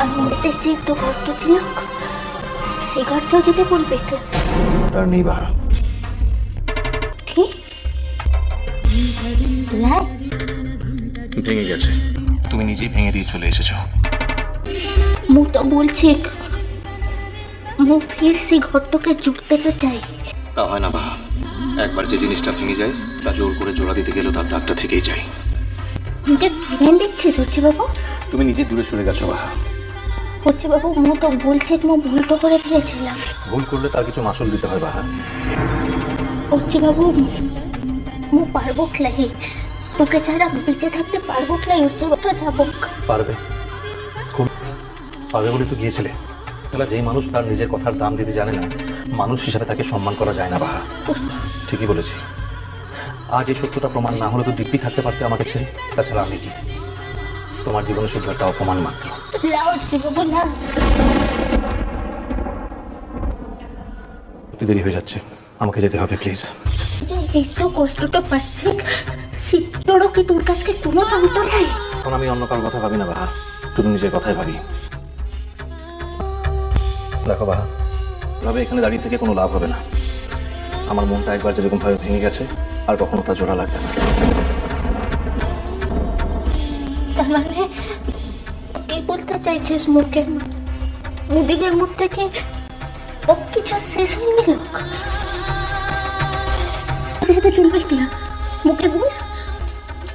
তার মধ্যে যে একটু গর্ত ছিল, সে গর্তেও যেতে বলবে তো? আর নেই বাহা। কি লাই? ভেঙে গেছে, তুমি নিজেই ভেঙে দিয়ে চলে এসেছো। মু তো বলছি, মু ফির সে ঘরটাকে জুড়তে তো চাই। তা হয় না বাহা, একবার যে জিনিসটা ভেঙে যায় তা জোর করে জোড়া দিতে গেলেও তার দাগটা থেকেই যায়। মুখে ফিরেন দিচ্ছি সচ্ছি বাবু। তুমি নিজে দূরে সরে গেছো বাহা। হচ্ছে বাবু, মু তো বলছি মু ভুলটা করে ফেলেছিলাম। ভুল করলে তার কিছু মাসুল দিতে হয় বাহা। হচ্ছে বাবু, মু পারবো খেলাই, তোকে ছাড়া বেঁচে থাকতে পারবো খেলাই। হচ্ছে বাবু যাবো। পারবে, খুব পারবে বলে তো গিয়েছিলে। তাহলে যেই মানুষ তার নিজের কথার দাম দিতে জানে না, মানুষ হিসাবে তাকে সম্মান করা যায় না বাহা। ঠিকই বলেছি। আজ এই সত্যটা প্রমাণ না হলে তো দিব্যি থাকতে পারতে আমাকে ছেড়ে। তাছাড়া আমি কি, তোমার জীবনে শুধু একটা অপমান মাত্র। হচ্ছে বাবু না, দেরি হয়ে যাচ্ছে, আমাকে যেতে হবে প্লিজ। এই তো কষ্টটা পাচ্ছি, শীতটারও কি তোর কাছে কোনো দামটা নাই? এখন আমি অন্য কারোর কথা ভাবি না বাহা, শুধু নিজের কথাই ভাবি। দেখো বাহা, ভাবে এখানে দাঁড়িয়ে থেকে কোনো লাভ হবে না। আমার মনটা একবার যেরকম ভাবে ভেঙে গেছে, আর কখনো তা জোড়া লাগবে না। তার মানে কি বলতে চাইছিস? মুখের মুদিকের মুখ থেকে ও কিছু শেষ হয়ে গেল? তো চলবে না, মুখে বল।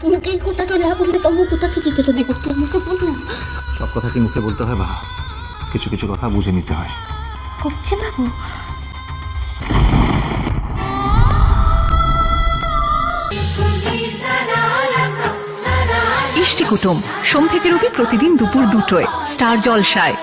মুখে কোথাটা না বললে তো মুখ কোথাকে যেতে তো দেবো, তোর মুখে বল না। সব কথা কি মুখে বলতে হয় বাহা? কিছু কিছু কথা বুঝে নিতে হয়। করছে বাবু। ইষ্টি কুটুম সোম থেকে রবি প্রতিদিন দুপুর 2টোয় স্টার জলসায়।